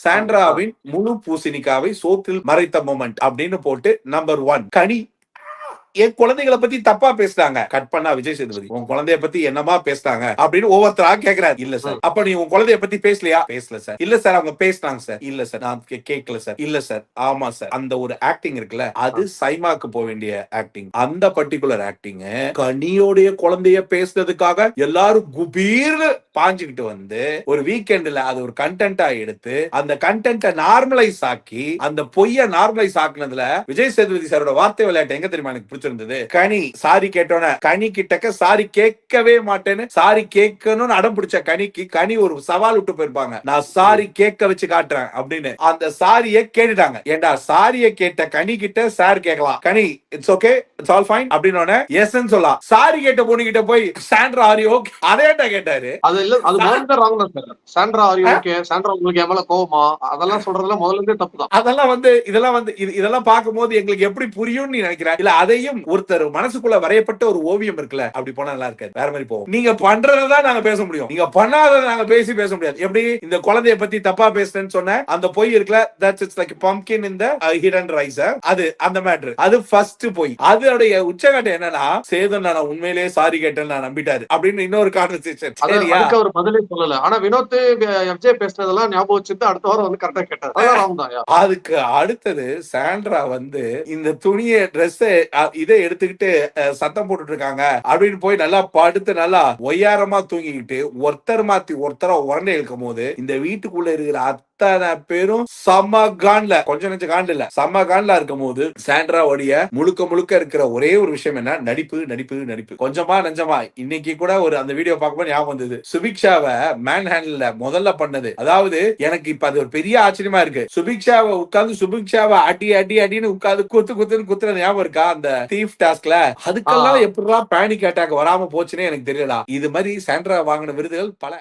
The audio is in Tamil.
சாண்ட்ராவின் முழு பூசணிக்காவை சோத்தில் மறைத்த மொமெண்ட் அப்படின்னு போட்டு நம்பர் 1 கனி என் குழந்தைகளை பத்தி தப்பா பேசுறாங்க. கட் பண்ணா விஜய் சேதுபதி உன் குழந்தைய பத்தி என்னமா பேசுறாங்க அப்படின்னு ஒவ்வொருத்தரா கேக்குறாரு. இல்ல சார். அப்ப நீ உன் குழந்தைய பத்தி பேசலையா? பேசல சார். இல்ல சார் அவங்க பேசினாங்க சார். இல்ல சார் நான் கேட்கல சார். இல்ல சார். ஆமா சார். அந்த ஒரு ஆக்டிங் இருக்குல்ல அது சைமாக்கு போக வேண்டிய ஆக்டிங். அந்த பர்டிகுலர் ஆக்டிங் கனியோடைய குழந்தைய பேசுறதுக்காக எல்லாரும் குபீர்னு பாஞ்சுக்கிட்டு வந்து ஒரு வீக்கெண்ட்ல அது ஒரு கண்டென்ட்டா எடுத்து அந்த கண்டென்ட்டை நார்மலைஸ் ஆக்கி அந்த பொய்ய நார்மலைஸ் ஆக்குனதுல விஜய் சேதுபதி சாரோட வார்த்தை விளையாட்டு எங்க தெரியுமா எனக்கு பிடிச்சிருந்தது? கனி சாரி கேட்டோன கனி கிட்டக்க சாரி கேட்கவே மாட்டேன்னு சாரி கேட்கணும்னு அடம் பிடிச்ச கனிக்கு கனி ஒரு சவால் விட்டு போயிருப்பாங்க. நான் சாரி கேட்க வச்சு காட்டுறேன் அப்படின்னு அந்த சாரியை கேட்டுட்டாங்க. ஏண்டா சாரியை கேட்ட கனி கிட்ட சார் கேட்கலாம். கனி it's okay it's all fine அப்படின்னு எஸ்ன்னு சொல்லலாம். சாரி கேட்ட பொண்ணு கிட்ட போய் சாண்ட்ரா ஆர் யூ ஓகே அதேடா கேட்டாரு. அது இல்ல அது முதல்ல ராங் தான் sir. Sandra are you okay Sandra உங்களுக்கு எவ்வளவு கோவமா அதெல்லாம் சொல்றதுல முதல்ல இருந்தே தப்பு தான். அதெல்லாம் வந்து இதெல்லாம் பார்க்கும்போது எங்களுக்கு எப்படி புரியும் நீ நினைக்கிறேன்? இல்ல அதையும் ஒருத்தர் மனசுக்குள்ள வரையப்பட்ட ஒரு ஓவியம் இருக்குல்ல அப்படி போனா நல்லா இருக்காது. வேற மாதிரி போகும். நீங்க பண்றதான் நாங்க பேச முடியும். நீங்க பண்ணாததை நாங்க பேச முடியாது. எப்படி இந்த குழந்தைய பத்தி தப்பா பேசுறேன்னு சொன்ன அந்த பொய் இருக்குல்ல that's it's like pumpkin in the hidden rice அது அந்த மேட்டர் அது ஃபர்ஸ்ட் பொய். அதோடைய உச்சகட்டம் என்னன்னா சேதன் நான் உண்மையிலேயே சாரி கேட்டேன்னு நான் நம்பிட்டாரு அப்படின்னு இன்னொரு கான்வர்சேஷன். அதுக்கு அவர் பதிலே சொல்லல. ஆனா வினோத் எஃப்ஜே பேசுனதெல்லாம் ஞாபகம் வச்சுட்டு அடுத்த வாரம் வந்து கரெக்டா கேட்டாரு. அதான் ராங் தான். அதுக்கு அடுத்தது சாண்ட்ரா வந்து இந்த துணியை ட்ரெஸ் இதை எடுத்துக்கிட்டு சத்தம் போட்டுட்டு இருக்காங்க அப்படின்னு போய் நல்லா படுத்து நல்லா ஒய்யாரமா தூங்கிக்கிட்டு ஒருத்தர் மாத்தி ஒருத்தர உரண்டை இழுக்கும் போது இந்த வீட்டுக்குள்ள இருக்கிற அத்தனை பேரும் செம்ம கான்ல கொஞ்சம் நெஞ்ச கான்ல இல்ல செம்ம கான்ல இருக்கும் போது சாண்ட்ரா உடைய முழுக்க இருக்கிற ஒரே ஒரு விஷயம் என்ன நடிப்பு கொஞ்சமா நெஞ்சமா இன்னைக்கு கூட ஒரு அந்த வீடியோ பார்க்கும்போது ஞாபகம் வந்தது. சுபிக்ஷாவை மேன் ஹேண்ட்ல முதல்ல பண்ணது. அதாவது எனக்கு இப்ப அது ஒரு பெரிய ஆச்சரியமா இருக்கு. சுபிக்ஷாவை அடின்னு உட்காந்து குத்துன்னு குத்துறது ஞாபகம் இருக்கா அந்த தீஃப் டாஸ்க்ல? அதுக்கெல்லாம் எப்படிலாம் பேனிக் அட்டாக் வராம போச்சுன்னே எனக்கு தெரியல. இது மாதிரி சாண்ட்ரா வாங்கின விருதுகள் பல.